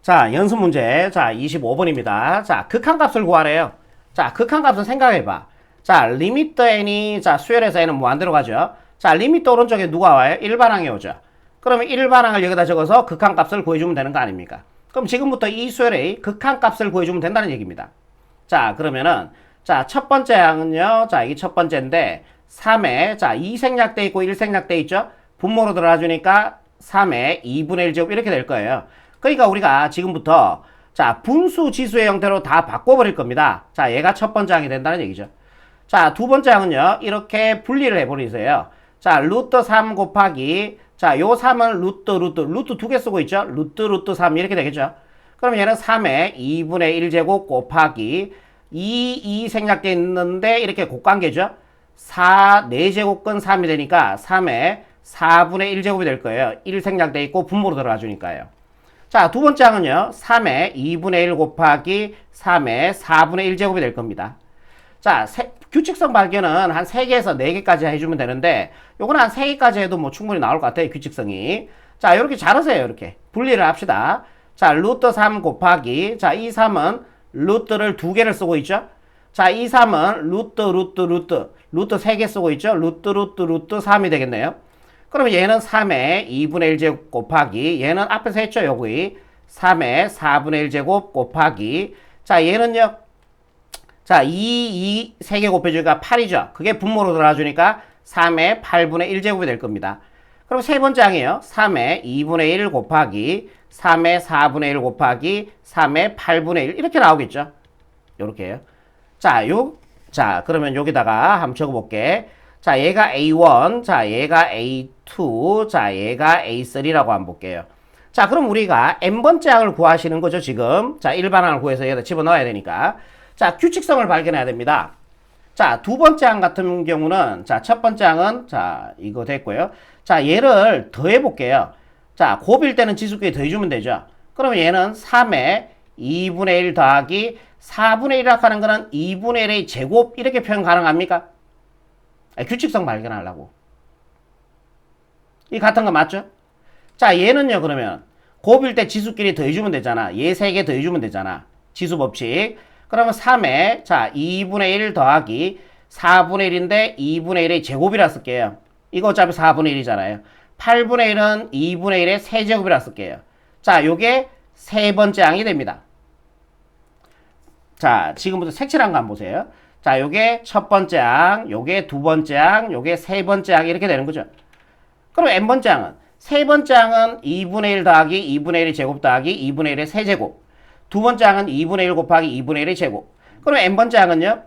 자, 연습 문제. 자, 25번입니다. 자, 극한값을 구하래요. 자, 극한값은 생각해봐. 자, 리미트 n이, 자, 수열에서 n은 무한대로 가죠. 자, 리미트 오른쪽에 누가 와요? 일반항이 오죠. 그러면 일반항을 여기다 적어서 극한값을 구해주면 되는 거 아닙니까? 그럼 지금부터 이 수열의 극한값을 구해주면 된다는 얘기입니다. 자, 그러면은, 자, 첫 번째 항은요. 자, 이게 첫 번째인데, 3에, 자, 2 생략돼 있고 1 생략돼 있죠? 분모로 들어가주니까 3에 2분의 1제곱 이렇게 될 거예요. 그러니까 우리가 지금부터 자 분수 지수의 형태로 다 바꿔버릴 겁니다. 자, 얘가 첫 번째 항이 된다는 얘기죠. 자, 두 번째 항은요. 이렇게 분리를 해버리세요. 자, 루트 3 곱하기 자, 요 3은 루트 두 개 쓰고 있죠. 루트 3 이렇게 되겠죠. 그럼 얘는 3에 2분의 1제곱 곱하기 2 생략돼 있는데 이렇게 곱관계죠. 4 4제곱근 3이 되니까 3에 4분의 1제곱이 될 거예요. 1 생략돼 있고 분모로 들어가 주니까요. 자, 두 번째 항은요. 3에 2분의 1 곱하기 3에 4분의 1제곱이 될 겁니다. 자, 규칙성 발견은 한 3개에서 4개까지 해주면 되는데 요거는 한 3개까지 해도 뭐 충분히 나올 것 같아요. 규칙성이. 자, 이렇게 자르세요. 이렇게. 분리를 합시다. 자, 루트 3 곱하기 자, 이 3은 루트를 2개를 쓰고 있죠. 자, 이 3은 루트 3개 쓰고 있죠. 루트 3이 되겠네요. 그러면 얘는 3에 2분의 1제곱 곱하기 얘는 앞에서 했죠. 여기 3에 4분의 1제곱 곱하기 자, 얘는요. 자, 3개 곱해주니까 8이죠. 그게 분모로 들어가주니까 3에 8분의 1제곱이 될 겁니다. 그럼 세 번째 항이에요. 3에 2분의 1 곱하기 3에 4분의 1 곱하기 3에 8분의 1 이렇게 나오겠죠. 요렇게요. 자, 그러면 여기다가 한번 적어볼게. 자, 얘가 A1, 자, 얘가 A2, 자, 얘가 A3라고 한번 볼게요. 자, 그럼 우리가 n번째 항을 구하시는 거죠, 지금. 자, 일반항을 구해서 여기다 집어넣어야 되니까. 자, 규칙성을 발견해야 됩니다. 자, 두 번째 항 같은 경우는, 자, 첫 번째 항은, 자, 이거 됐고요. 자, 얘를 더해볼게요. 자, 곱일 때는 지수끼리 더해주면 되죠. 그러면 얘는 3에 2분의 1 더하기 4분의 1이라고 하는 거는 2분의 1의 제곱, 이렇게 표현 가능합니까? 규칙성 발견하려고. 이 같은 거 맞죠? 자, 얘는요, 그러면 곱일 때 지수끼리 더해주면 되잖아. 얘 3개 더해주면 되잖아. 지수 법칙. 그러면 3에, 자, 2분의 1 더하기 4분의 1인데 2분의 1의 제곱이라 쓸게요. 이거 어차피 4분의 1이잖아요. 8분의 1은 2분의 1의 세제곱이라 쓸게요. 자, 요게 세 번째 항이 됩니다. 자, 지금부터 색칠한 거 한번 보세요. 자, 요게 첫 번째 항, 요게 두 번째 항, 요게 세 번째 항 이렇게 되는 거죠. 그럼 n번째 항은 세 번째 항은 2분의 1 더하기 2분의 1의 제곱 더하기 2분의 1의 세제곱. 두 번째 항은 2분의 1 곱하기 2분의 1의 제곱. 그럼 n번째 항은요.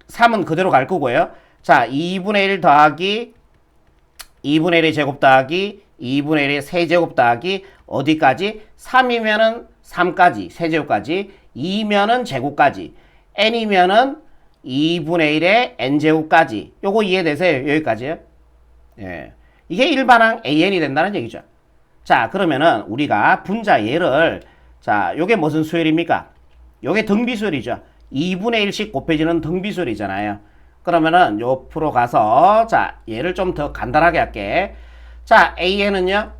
3은 그대로 갈 거고요. 자, 2분의 1 더하기 2분의 1의 제곱 더하기 2분의 1의 세제곱 더하기 어디까지? 3이면은 3까지, 세제곱까지. 2면은 제곱까지. n이면은 2분의 1의 n제곱까지. 요거 이해되세요? 여기까지요? 예. 이게 일반항 an이 된다는 얘기죠. 자, 그러면은 우리가 분자 얘를 자, 요게 무슨 수열입니까? 요게 등비수열이죠. 2분의 1씩 곱해지는 등비수열이잖아요. 그러면은 요 프로 가서 자, 얘를 좀 더 간단하게 할게. 자, an은요.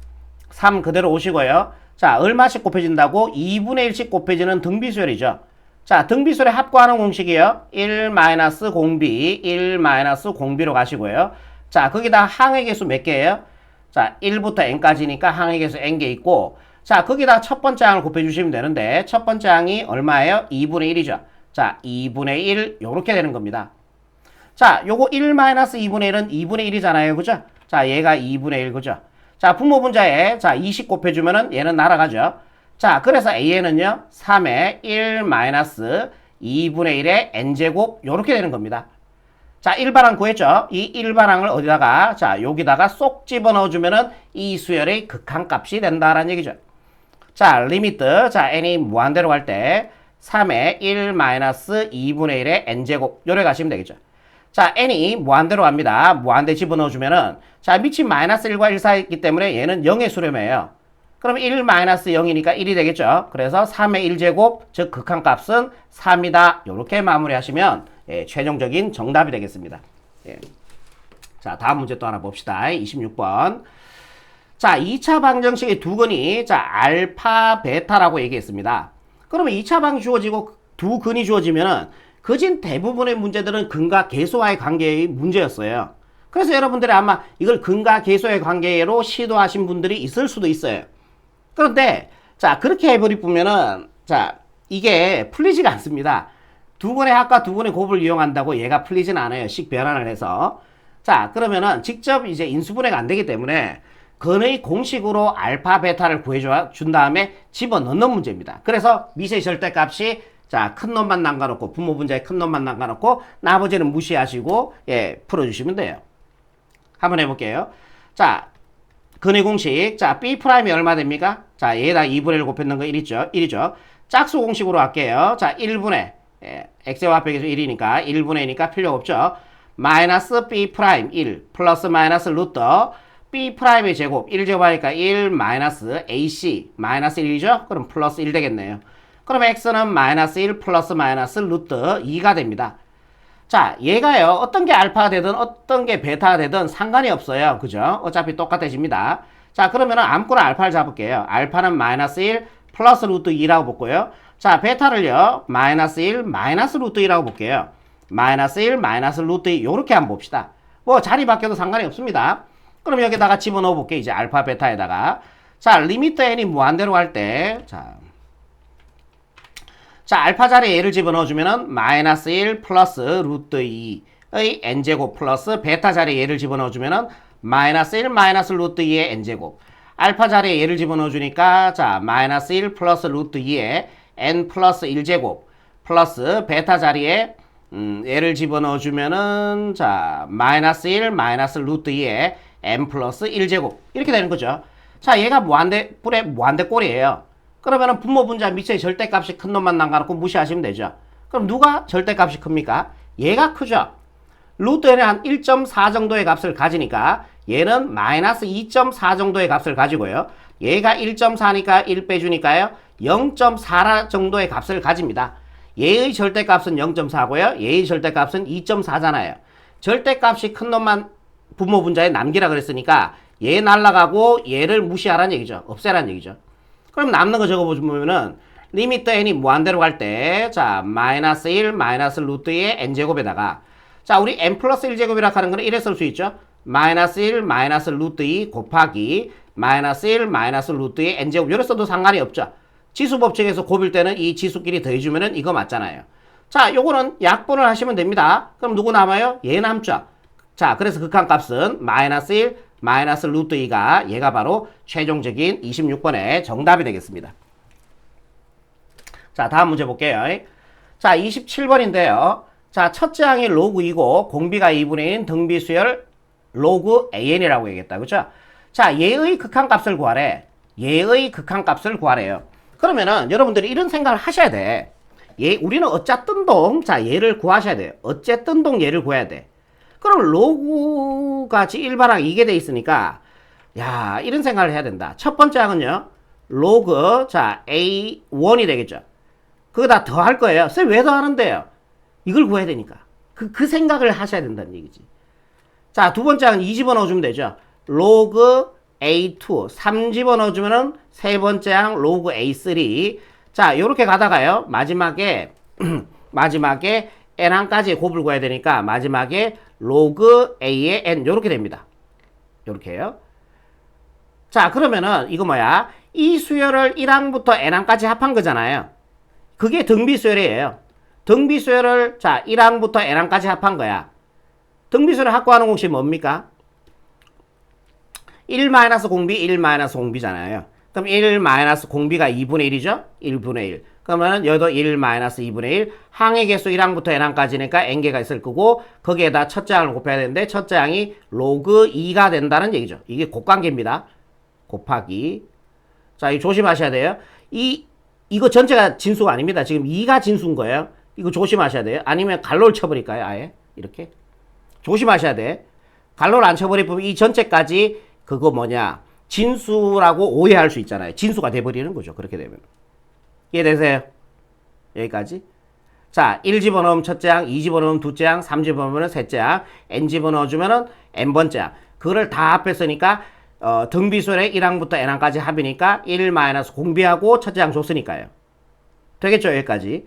3 그대로 오시고요. 자, 얼마씩 곱해진다고? 2분의 1씩 곱해지는 등비수열이죠. 자, 등비수열의 합구하는 공식이요. 1-공비, 1-공비로 가시고요. 자, 거기다 항의 개수 몇 개예요? 자, 1부터 n까지니까 항의 개수 n개 있고 자, 거기다 첫 번째 항을 곱해주시면 되는데 첫 번째 항이 얼마예요? 2분의 1이죠. 자, 2분의 1 요렇게 되는 겁니다. 자, 요거 1-2분의 1은 2분의 1이잖아요. 그죠? 자, 얘가 2분의 1 그죠? 자, 분모 분자에 자, 20 곱해주면은 얘는 날아가죠. 자, 그래서 an은요. 3에 1-2분의 1의 n제곱 요렇게 되는 겁니다. 자, 일반항 구했죠? 이 일반항을 어디다가 자, 여기다가 쏙 집어넣어주면은 이 수열의 극한값이 된다라는 얘기죠. 자, 리미트 자, n이 무한대로 갈 때 3에 1-2분의 1의 n제곱 요래 가시면 되겠죠. 자, n이 무한대로 갑니다. 무한대 집어넣어주면은 자, 밑이 -1과 1 사이 있기 때문에 얘는 0의 수렴이에요. 그럼 1-0이니까 1이 되겠죠. 그래서 3의 1제곱 즉 극한값은 3이다. 요렇게 마무리하시면 예, 최종적인 정답이 되겠습니다. 예. 자, 다음 문제 또 하나 봅시다. 26번. 자, 2차 방정식의 두 근이 자, 알파, 베타라고 얘기했습니다. 그러면 2차 방이 주어지고 두 근이 주어지면은 거진 대부분의 문제들은 근과 계수와의 관계의 문제였어요. 그래서 여러분들이 아마 이걸 근과 계수의 관계로 시도하신 분들이 있을 수도 있어요. 그런데 자, 그렇게 해버리면은 자, 이게 풀리지가 않습니다. 두 근의 합과 두 근의 곱을 이용한다고 얘가 풀리진 않아요. 식 변환을 해서. 자, 그러면은 직접 이제 인수분해가 안 되기 때문에 근의 공식으로 알파, 베타를 구해준 다음에 집어넣는 문제입니다. 그래서 미세 절대값이 자, 큰 놈만 남겨놓고 분모 분자에 큰 놈만 남겨놓고 나머지는 무시하시고 예, 풀어주시면 돼요. 한번 해볼게요. 자, 근의 공식. 자, B'이 얼마 됩니까? 자, 얘에다 2분의 1 곱했는 거 1이죠. 짝수 공식으로 할게요. 자, 1분의 예, x의 화폐계수 1이니까 1분의 2니까 필요 없죠. 마이너스 B' 1 플러스 마이너스 루트 B'의 제곱 1제곱하니까 1 마이너스 AC 마이너스 1이죠? 그럼 플러스 1 되겠네요. 그럼 x는 마이너스 1 플러스 마이너스 루트 2가 됩니다. 자, 얘가요, 어떤 게 알파가 되든 어떤 게 베타가 되든 상관이 없어요. 그죠? 어차피 똑같아집니다. 자, 그러면은 아무거나 알파를 잡을게요. 알파는 마이너스 1 플러스 루트 2라고 볼고요. 자, 베타를요, 마이너스 1 마이너스 루트 2라고 볼게요. 마이너스 1 마이너스 루트 2 요렇게 한번 봅시다. 뭐 자리 바뀌어도 상관이 없습니다. 그럼 여기다가 집어넣어 볼게요. 이제 알파 베타에다가. 자, 리미트 n이 무한대로 갈 때, 자, 알파 자리에 얘를 집어넣어주면은 마이너스 1 플러스 루트 2의 n제곱 플러스 베타 자리에 얘를 집어넣어주면은 마이너스 1 마이너스 루트 2의 n제곱. 알파 자리에 얘를 집어넣어주니까 자, 마이너스 1 플러스 루트 2의 n 플러스 1제곱 플러스 베타 자리에 얘를 집어넣어주면은 자, 마이너스 1 마이너스 루트 2의 n 플러스 1제곱 이렇게 되는 거죠. 자, 얘가 무한대 꼴이에요. 그러면은 분모 분자 밑에 절대값이 큰 놈만 남겨놓고 무시하시면 되죠. 그럼 누가 절대값이 큽니까? 얘가 크죠. 루트 n이 한 1.4 정도의 값을 가지니까 얘는 마이너스 2.4 정도의 값을 가지고요. 얘가 1.4니까 1 빼주니까요. 0.4 정도의 값을 가집니다. 얘의 절대값은 0.4고요. 얘의 절대값은 2.4잖아요. 절대값이 큰 놈만 분모 분자에 남기라 그랬으니까 얘 날라가고 얘를 무시하라는 얘기죠. 없애라는 얘기죠. 그럼 남는 거 적어보면은 리미트 n이 무한대로 갈 때 자, 마이너스 1 마이너스 루트 2의 n제곱에다가 자, 우리 n 플러스 1제곱이라 하는 거는 이래 쓸 수 있죠. 마이너스 1 마이너스 루트 2 곱하기 마이너스 1 마이너스 루트 2의 n제곱 이래 써도 상관이 없죠. 지수법칙에서 곱일 때는 이 지수끼리 더해주면은 이거 맞잖아요. 자, 요거는 약분을 하시면 됩니다. 그럼 누구 남아요? 얘 남죠. 자, 그래서 극한값은 마이너스 1 마이너스 루트 2가 얘가 바로 최종적인 26번의 정답이 되겠습니다. 자, 다음 문제 볼게요. 자, 27번인데요. 자, 첫째 항이 로그 2고 공비가 2분의 1인 등비수열 로그 AN이라고 얘기했다. 그죠? 자, 얘의 극한값을 구하래. 얘의 극한값을 구하래요. 그러면은 여러분들이 이런 생각을 하셔야 돼. 우리는 어쨌든 동, 자, 얘를 구하셔야 돼요. 어쨌든 동 얘를 구해야 돼. 그럼 로그가 일반항 이게 돼 있으니까 야, 이런 생각을 해야 된다. 첫 번째 항은요. 로그 자, A1이 되겠죠. 그거 다 더할 거예요. 쌤 왜 더하는데요? 이걸 구해야 되니까. 그 생각을 하셔야 된다는 얘기지. 자, 두 번째 항은 2 집어넣어주면 되죠. 로그 A2 3 집어넣어주면은 세 번째 항 로그 A3 자, 요렇게 가다가요. 마지막에 n항까지 곱을 구해야 되니까 마지막에 로그 A의 n 요렇게 됩니다. 요렇게요. 자, 그러면은 이거 뭐야? 이 수열을 1항부터 n항까지 합한 거잖아요. 그게 등비수열이에요. 등비수열을 자 1항부터 n항까지 합한 거야. 등비수열을 확보하는 공식이 뭡니까? 1-공비 1-공비잖아요. 그럼 1-공비가 2분의 1이죠? 1분의 1. 그러면은 여기도 1-2분의 1. 항의 개수 1항부터 n항까지니까 n개가 있을 거고 거기에다 첫째 항을 곱해야 되는데 첫째 항이 로그 2가 된다는 얘기죠. 이게 곱관계입니다. 곱하기. 자, 이거 조심하셔야 돼요. 이거 전체가 진수가 아닙니다. 지금 2가 진수인 거예요. 이거 조심하셔야 돼요. 아니면 갈로를 쳐버릴까요? 아예 이렇게. 조심하셔야 돼. 갈로를 안 쳐버리면 이 전체까지 그거 뭐냐 진수라고 오해할 수 있잖아요. 진수가 돼버리는 거죠. 그렇게 되면. 이해되세요? 여기까지. 자, 1 집어넣으면 첫째 항, 2 집어넣으면 둘째 항, 3 집어넣으면 셋째 항, n 집어넣어주면은 n번째 항. 그거를 다 합했으니까 등비수열의 1항부터 n항까지 합이니까 1 마이너스 공비하고 첫째 항 줬으니까요. 되겠죠? 여기까지.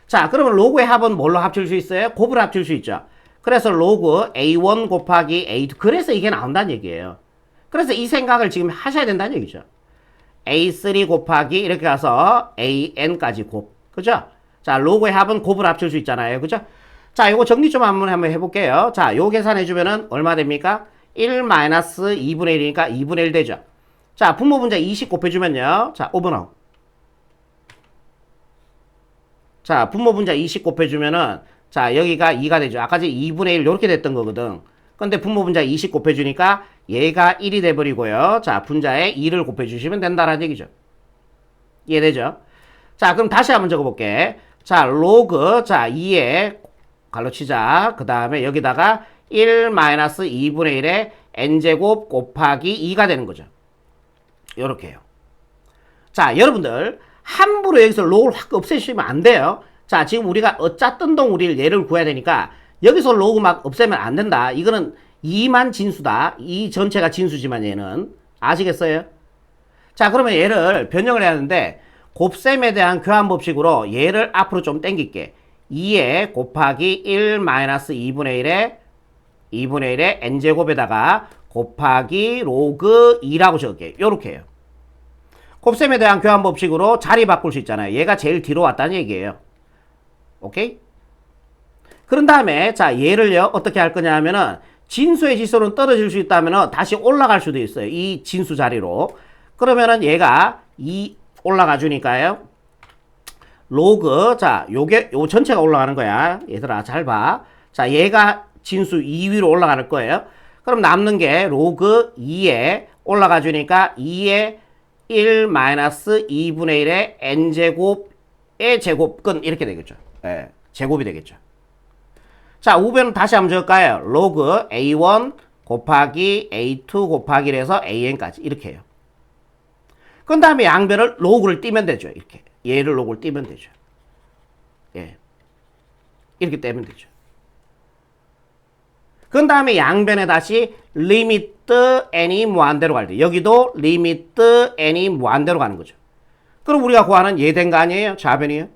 자, 그러면 로그의 합은 뭘로 합칠 수 있어요? 곱으로 합칠 수 있죠. 그래서 로그 A1 곱하기 A2. 그래서 이게 나온다는 얘기예요. 그래서 이 생각을 지금 하셔야 된다는 얘기죠. A3 곱하기 이렇게 가서 AN까지 곱. 그죠? 자, 로그의 합은 곱으로 합칠 수 있잖아요. 그죠? 자, 요거 정리 좀 한번 해볼게요. 자, 요 계산해주면은 얼마 됩니까? 1 마이너스 2분의 1이니까 2분의 1 되죠. 자, 분모 분자 20 곱해주면요. 자, 5분 아웃. 자, 분모 분자 20 곱해주면은, 자, 여기가 2가 되죠. 아까 전 2분의 1 이렇게 됐던 거거든. 근데 분모 분자 20 곱해주니까 얘가 1이 돼버리고요. 자, 분자에 2를 곱해주시면 된다라는 얘기죠. 이해되죠? 자, 그럼 다시 한번 적어볼게. 자, 로그, 자, 2에 갈로치자. 그 다음에 여기다가 1 마이너스 2분의 1에 n제곱 곱하기 2가 되는 거죠. 요렇게요. 자, 여러분들 함부로 여기서 로그를 확 없애주시면 안 돼요. 자, 지금 우리가 어쨌든 우리를 얘를 구해야 되니까 여기서 로그 막 없애면 안 된다. 이거는 2만 진수다. 이 전체가 진수지만 얘는. 아시겠어요? 자, 그러면 얘를 변형을 해야 하는데 곱셈에 대한 교환 법칙으로 얘를 앞으로 좀 당길게. 2에 곱하기 1 마이너스 2분의 1에 n제곱에다가 곱하기 로그 2라고 적을게요. 요렇게 해요. 곱셈에 대한 교환 법칙으로 자리 바꿀 수 있잖아요. 얘가 제일 뒤로 왔다는 얘기예요. 오케이? 그런 다음에 자, 얘를요 어떻게 할 거냐 하면은 진수의 지수는 떨어질 수 있다면은 다시 올라갈 수도 있어요. 이 진수 자리로. 그러면은 얘가 2 올라가 주니까요. 로그, 자, 요 전체가 올라가는 거야. 얘들아, 잘 봐. 자, 얘가 진수 2위로 올라갈 거예요. 그럼 남는 게 로그 2에 올라가 주니까 2에 1 마이너스 2분의 1의 n제곱의 제곱근 이렇게 되겠죠. 예, 제곱이 되겠죠. 자, 우변은 다시 한번 적을까요? 로그 A1 곱하기 A2 곱하기 해서 AN까지 이렇게 해요. 그 다음에 양변을 로그를 띄면 되죠. 이렇게. 얘를 로그를 띄면 되죠. 예. 이렇게 떼면 되죠. 그 다음에 양변에 다시 리미트 n이 무한대로 갈 때 여기도 리미트 n이 무한대로 가는 거죠. 그럼 우리가 구하는 얘 된 거 아니에요? 좌변이요?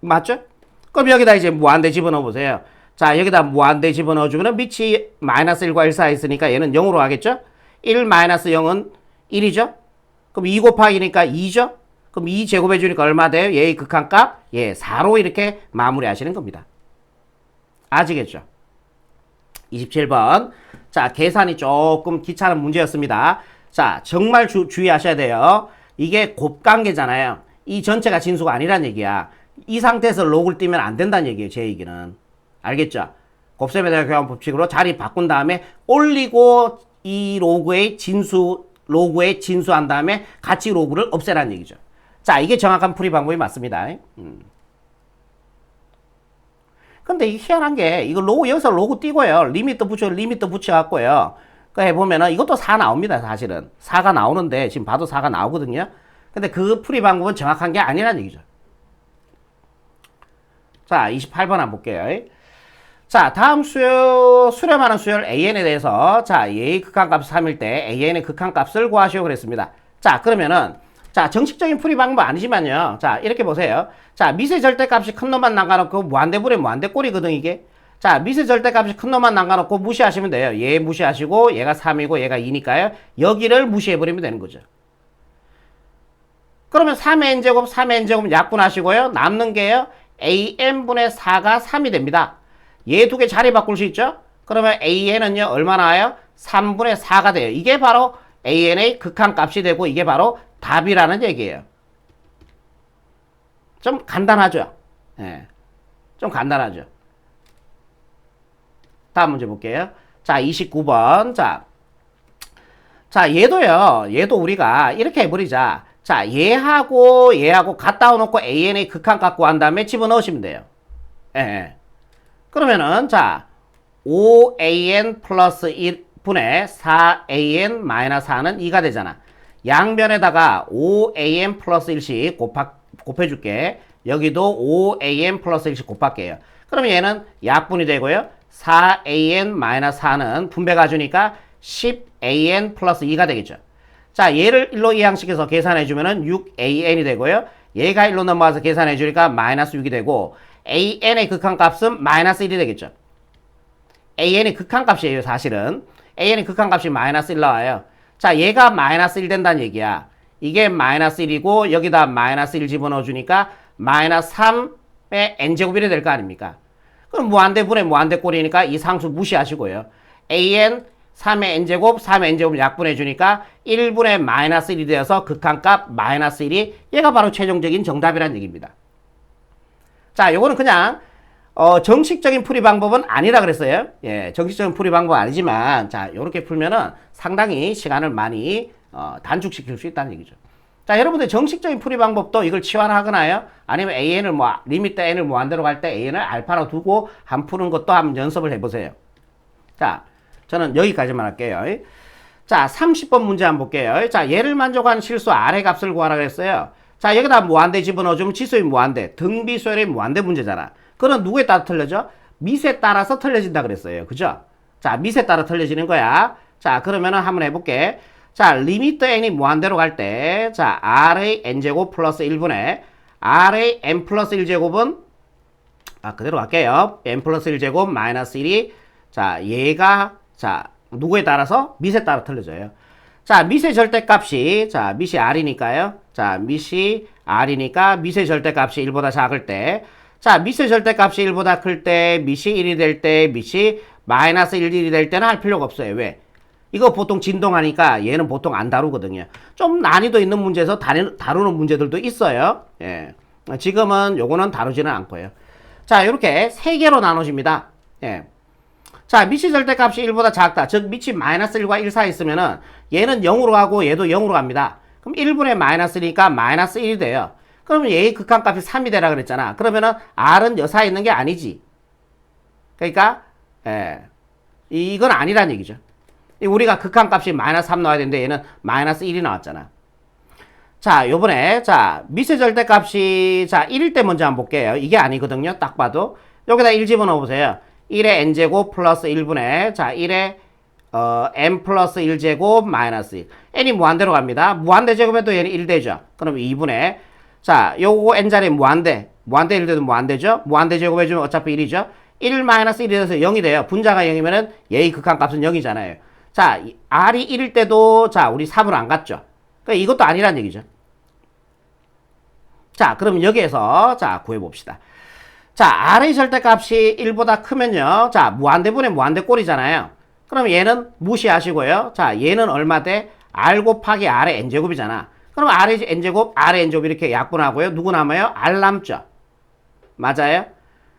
맞죠? 그럼 여기다 이제 무한대 집어넣어 보세요. 자, 여기다 무한대 집어넣어 주면 밑이 마이너스 1과 1 사이 있으니까 얘는 0으로 가겠죠? 1 마이너스 0은 1이죠? 그럼 2 곱하기니까 2죠? 그럼 2 제곱해 주니까 얼마 돼요? 얘의 극한값? 예, 4로 이렇게 마무리 하시는 겁니다. 아시겠죠? 27번. 자, 계산이 조금 귀찮은 문제였습니다. 자, 정말 주의하셔야 돼요. 이게 곱관계잖아요. 이 전체가 진수가 아니란 얘기야. 이 상태에서 로그를 띄면 안 된다는 얘기예요. 제 얘기는. 알겠죠? 곱셈에 대한 교환 법칙으로 자리 바꾼 다음에 올리고 이 로그에 진수한 다음에 같이 로그를 없애라는 얘기죠. 자, 이게 정확한 풀이 방법이 맞습니다. 근데 이게 희한한 게 이거 로그 여기서 로그 띄고요. 리미트 붙여갖고요. 그 해보면은 이것도 4 나옵니다. 사실은 4가 나오는데 지금 봐도 4가 나오거든요. 근데 그 풀이 방법은 정확한 게 아니라는 얘기죠. 자, 28번 한번 볼게요. 자, 다음 수렴하는 수열 AN에 대해서 자, 얘의 극한값이 3일 때 AN의 극한값을 구하시오 그랬습니다. 자, 그러면은 자, 정식적인 풀이 방법 아니지만요. 자, 이렇게 보세요. 자, 미세 절대값이 큰 놈만 남겨놓고 무한대분의 무한대꼴이거든 이게. 자, 미세 절대값이 큰 놈만 남겨놓고 무시하시면 돼요. 얘 무시하시고 얘가 3이고 얘가 2니까요. 여기를 무시해버리면 되는 거죠. 그러면 3n제곱 약분하시고요. 남는 게요. an분의 4가 3이 됩니다. 얘 두 개 자리 바꿀 수 있죠? 그러면 an은요. 얼마 나와요? 3분의 4가 돼요. 이게 바로 an의 극한값이 되고 이게 바로 답이라는 얘기예요. 좀 간단하죠? 예. 좀 간단하죠? 다음 문제 볼게요. 자, 29번. 자, 얘도 우리가 이렇게 해버리자. 자, 얘하고 갖다 놓고 an의 극한값 구한 다음에 집어넣으시면 돼요. 예. 그러면은, 자, 5an 플러스 1분의 4an 마이너스 4는 2가 되잖아. 양변에다가 5am 플러스 1씩 곱해줄게. 여기도 5am 플러스 1씩 곱할게요. 그러면 얘는 약분이 되고요. 4an 마이너스 4는 분배가 주니까 10an 플러스 2가 되겠죠. 자, 얘를 1로 이항시켜서 계산해주면은 6an이 되고요. 얘가 1로 넘어가서 계산해주니까 마이너스 6이 되고, an의 극한값은 마이너스 1이 되겠죠. an이 극한값이에요, 사실은. an의 극한값이 마이너스 1 나와요. 자, 얘가 마이너스 1 된다는 얘기야. 이게 마이너스 1이고, 여기다 마이너스 1 집어넣어주니까 마이너스 3의 n제곱이 될 거 아닙니까? 그럼 무한대분의 무한대꼴이니까 이 상수 무시하시고요. an 3의 n제곱, 3의 n제곱을 약분해주니까 1분의 마이너스 1이 되어서 극한값 마이너스 1이 얘가 바로 최종적인 정답이란 얘기입니다. 자, 요거는 그냥 정식적인 풀이 방법은 아니라 그랬어요. 예, 정식적인 풀이 방법은 아니지만, 자, 요렇게 풀면은 상당히 시간을 많이 단축시킬 수 있다는 얘기죠. 자, 여러분들 정식적인 풀이 방법도 이걸 치환하거나요, 아니면 an을 리미트 n을 무한대로 갈 때 an을 알파로 두고 한 푸는 것도 한번 연습을 해보세요. 자, 저는 여기까지만 할게요. 자, 30번 문제 한번 볼게요. 자, 얘를 만족하는 실수 R의 값을 구하라 그랬어요. 자, 여기다 무한대 집어넣어주면 지수의 무한대, 등비수열의 무한대 문제잖아. 그럼 누구에 따라 틀려져? 밑에 따라서 틀려진다 그랬어요. 그죠? 자, 밑에 따라 틀려지는 거야. 자, 그러면은 한번 해볼게. 자, 리미트 n이 무한대로 갈 때, 자, R의 n제곱 플러스 1분의 R의 n 플러스 1제곱은, 그대로 갈게요. n 플러스 1제곱 마이너스 1이, 자, 얘가, 자, 누구에 따라서? 밑에 따라 틀려져요. 자, 밑의 절대값이, 자, 밑이 R이니까요. 자, 밑이 R이니까 밑의 절대값이 1보다 작을 때, 자, 밑의 절대값이 1보다 클 때, 밑이 1이 될 때, 밑이 마이너스 1이 될 때는 할 필요가 없어요. 왜? 이거 보통 진동하니까 얘는 보통 안 다루거든요. 좀 난이도 있는 문제에서 다루는 문제들도 있어요. 예. 지금은 요거는 다루지는 않고요. 자, 이렇게 세 개로 나눠집니다. 예. 자, 밑이 절대값이 1보다 작다. 즉, 밑이 마이너스 1과 1 사이 있으면은 얘는 0으로 가고 얘도 0으로 갑니다. 그럼 1분의 마이너스 1이니까 마이너스 1이 돼요. 그러면 얘의 극한값이 3이 되라 그랬잖아. 그러면은 R은 여 사이에 있는 게 아니지. 그러니까, 예. 이건 아니란 얘기죠. 우리가 극한값이 마이너스 3 나와야 되는데 얘는 마이너스 1이 나왔잖아. 자, 요번에, 자, 밑의 절대값이, 자, 1일 때 먼저 한번 볼게요. 이게 아니거든요. 딱 봐도. 여기다 1 집어넣어 보세요. 1의 n제곱 플러스 1분의, 자, 1의 n 플러스 1제곱 마이너스 1. n이 무한대로 갑니다. 무한대 제곱해도 얘는 1 되죠. 그럼 2분의, 자, 요거 n자리 무한대 1 돼도 무한대죠. 무한대 제곱해주면 어차피 1이죠. 1 마이너스 1이 돼서 0이 돼요. 분자가 0이면은 얘의 극한값은 0이잖아요. 자, R이 1일 때도, 자, 우리 3으로 안 갔죠. 그러니까 이것도 아니란 얘기죠. 자, 그럼 여기에서, 자, 구해봅시다. 자, R의 절대값이 1보다 크면요. 자, 무한대분의 무한대꼴이잖아요. 그럼 얘는 무시하시고요. 자, 얘는 얼마 돼? R 곱하기 R의 n제곱이잖아. 그럼 R의 n제곱, R의 n제곱 이렇게 약분하고요. 누구 남아요? R 남죠. 맞아요?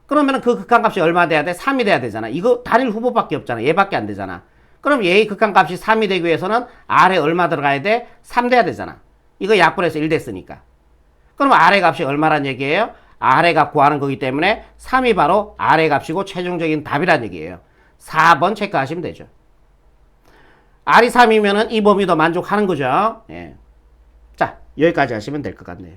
그러면 그 극한값이 얼마 돼야 돼? 3이 돼야 되잖아. 이거 단일 후보밖에 없잖아. 얘밖에 안 되잖아. 그럼 얘의 극한값이 3이 되기 위해서는 R에 얼마 들어가야 돼? 3 돼야 되잖아. 이거 약분해서 1 됐으니까. 그럼 R의 값이 얼마란 얘기예요? R의 값 구하는 거기 때문에 3이 바로 R의 값이고 최종적인 답이란 얘기예요. 4번 체크하시면 되죠. R이 3이면은 이 범위도 만족하는 거죠. 예. 자, 여기까지 하시면 될 것 같네요.